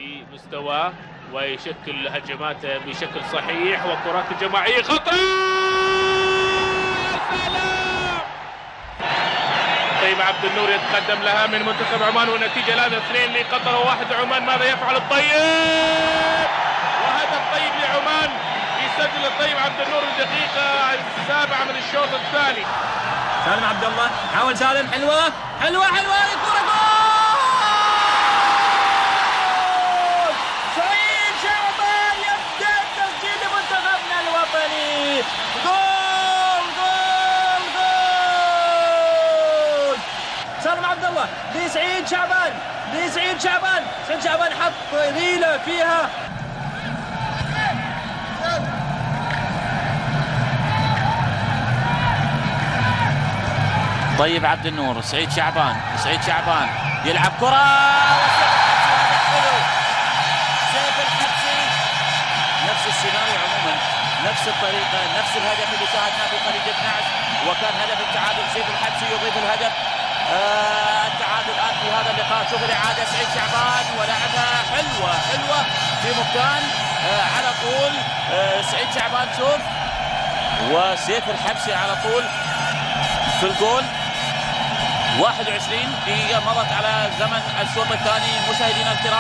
في مستواه ويشكل هجماته بشكل صحيح وكرات جماعية خطر. يا سلام! طيب عبد النور يتقدم لها من منتخب عمان والنتيجة الآن 2 لقطر و1 عمان. ماذا يفعل الطيب؟ وهدف طيب لعمان، يسجل الطيب عبد النور الدقيقة 7 من الشوط الثاني. سالم عبد الله، حاول سالم، حلوة حلوة حلوة، الكرة جول! سعيد شعبان يبدأ تسجيل منتخبنا الوطني. جول جول جول! سالم عبد الله لسعيد شعبان، سعيد شعبان حط طويلة فيها. طيب عبد النور، سعيد شعبان يلعب كرة، سيف الحبسي. نفس السيناريو عموما، نفس الطريقة، نفس الهدف اللي شاهدناه في خليج 12 وكان هدف التعادل. سيف الحبسي يضيف الهدف التعادل الآن في هذا اللقاء. شوف الإعادة، سعيد شعبان ولعبها حلوة في مكان على طول. سعيد شعبان شوف، وسيف الحبسي على طول في الجول. 21 دقيقة مضت على زمن الشوط الثاني. مشاهدينا الكرام.